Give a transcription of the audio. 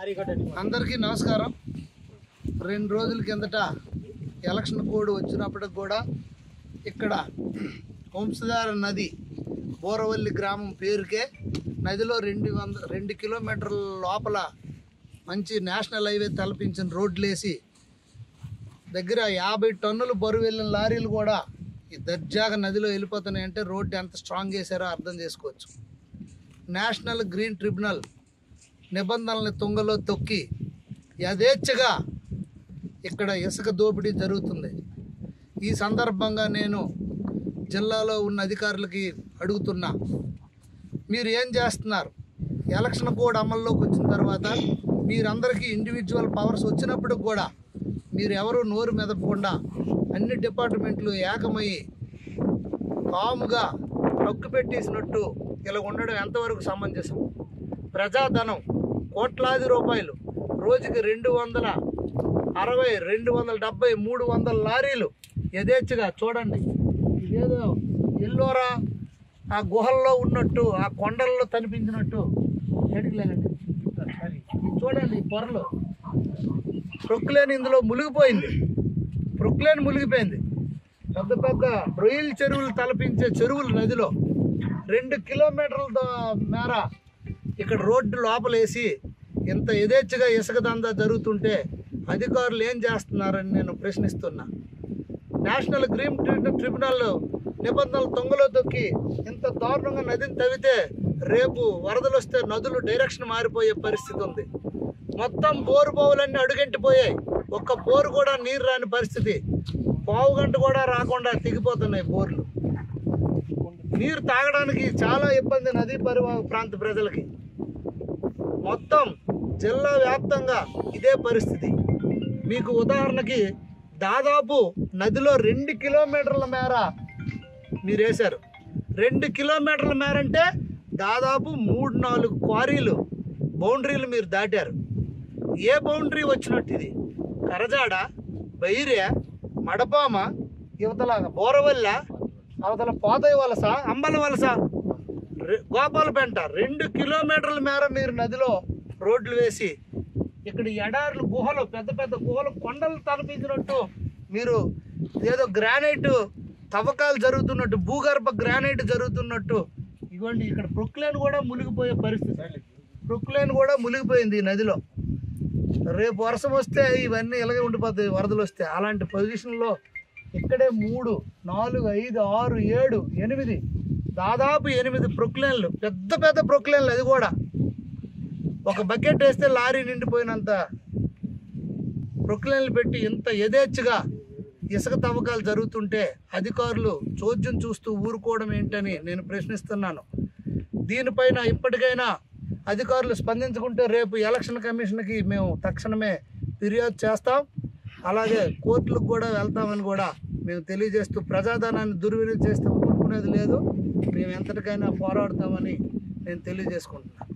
అందరికీ నమస్కారం. 2 రోజుల కిందట ఎలక్షన్ కోడ్ వచ్చినప్పటికి కూడా ఇక్కడ వంశధార నది బోరవల్లి గ్రామం పేరుకే నదిలో 2 కిలోమీటర్ల లోపల మంచి నేషనల్ హైవే తలపించిన రోడ్లు వేసి దగ్గర 50 టన్నులు బరువు వెళ్ళిన లారీలు కూడా ఈ దర్జాగా నదిలో వెళ్ళిపోతున్నాయి. అంటే రోడ్డు ఎంత స్ట్రాంగ్ చేశారో అర్థం చేసుకోవచ్చు. నేషనల్ గ్రీన్ ట్రిబ్యునల్ నిబంధనల్ని తుంగలో తొక్కి యథేచ్ఛగా ఇక్కడ ఇసుక దోపిడీ జరుగుతుంది. ఈ సందర్భంగా నేను జిల్లాలో ఉన్న అధికారులకి అడుగుతున్నా, మీరు ఏం చేస్తున్నారు? ఎలక్షన్ కోడ్ అమల్లోకి వచ్చిన తర్వాత మీరందరికీ ఇండివిజువల్ పవర్స్ వచ్చినప్పుడు కూడా మీరు ఎవరు నోరు మెదపకుండా అన్ని డిపార్ట్మెంట్లు ఏకమయ్యి కాముగా నొక్కు పెట్టేసినట్టు ఇలా ఉండడం ఎంతవరకు సమంజసం? ప్రజాధనం కోట్లాది రూపాయలు, రోజుకి 260, 270, 300 లారీలు యథేచ్ఛగా చూడండి. ఇదేదో ఎల్లోరా ఆ గుహల్లో ఉన్నట్టు, ఆ కొండల్లో కనిపించినట్టు ఎడికలేనండి. చూడండి పొరలు ప్రొక్లేన్ ఇందులో మునిగిపోయింది. మునిగిపోయింది. పెద్ద పెద్ద రొయ్యల చెరువులు తలపించే చెరువులు నదిలో 2 కిలోమీటర్ల మేర ఇక్కడ రోడ్డు లోపలేసి ఇంత యథేచ్ఛగా ఇసుక దందా జరుగుతుంటే అధికారులు ఏం చేస్తున్నారని నేను ప్రశ్నిస్తున్నా. నేషనల్ గ్రీన్ ట్రిబ్యునల్ నిబంధనలు తొంగలో తొక్కి ఇంత దారుణంగా నదిని తవ్వితే రేపు వరదలు వస్తే నదులు డైరెక్షన్ మారిపోయే పరిస్థితి ఉంది. మొత్తం బోరు బావులన్నీ అడుగంటిపోయాయి. ఒక్క బోరు కూడా నీరు రాని పరిస్థితి. పావు గంట కూడా రాకుండా తెగిపోతున్నాయి బోర్లు. నీరు తాగడానికి చాలా ఇబ్బంది నదీ పరివాహక ప్రాంత ప్రజలకి. మొత్తం జిల్లా వ్యాప్తంగా ఇదే పరిస్థితి. మీకు ఉదాహరణకి దాదాపు నదిలో 2 కిలోమీటర్ల మేర మీరు వేశారు. 2 కిలోమీటర్ల మేర అంటే దాదాపు 3-4 క్వారీలు బౌండరీలు మీరు దాటారు. ఏ బౌండరీ వచ్చినట్టు ఇది? కరజాడ, బైర్య, మడపామ, యువతల బోరవల్ల, అవతల పోతయ్య వలస, అంబల వలస, గోపాలపేంట 2 కిలోమీటర్ల మేర మీరు నదిలో రోడ్లు వేసి ఇక్కడ ఎడారులు, గుహలు, పెద్ద పెద్ద గుహలు, కొండలు తలపించినట్టు మీరు ఏదో గ్రానైట్ తవ్వకాలు జరుగుతున్నట్టు, భూగర్భ గ్రానైట్ జరుగుతున్నట్టు. ఇదిగోండి ఇక్కడ ప్రొక్లేన్ కూడా మునిగిపోయే పరిస్థితి. ప్రొక్లేన్ కూడా మునిగిపోయింది ఈ నదిలో. రేపు వర్షం వస్తే ఇవన్నీ ఇలాగే ఉండిపోతాయి వరదలు వస్తే. అలాంటి పొజిషన్లో ఇక్కడే 3, 4, 5, 6, 7, 8 దాదాపు 8 ప్రొక్లేన్లు, పెద్ద పెద్ద ప్రొక్లేన్లు. అది కూడా ఒక బకెట్ వేస్తే లారీ నిండిపోయినంత ప్రొక్లేన్లు పెట్టి ఇంత యథేచ్ఛగా ఇసుక తవ్వకాలు జరుగుతుంటే అధికారులు చోద్యం చూస్తూ ఊరుకోవడం ఏంటని నేను ప్రశ్నిస్తున్నాను. దీనిపైన ఇప్పటికైనా అధికారులు స్పందించుకుంటే రేపు ఎలక్షన్ కమిషన్కి మేము తక్షణమే ఫిర్యాదు చేస్తాం. అలాగే కోర్టులకు కూడా వెళ్తామని కూడా మేము తెలియజేస్తూ, ప్రజాధనాన్ని దుర్వినియోగం చేస్తే ఊరుకునేది లేదు. మేము ఎంతటికైనా పోరాడతామని నేను తెలియజేసుకుంటున్నాను.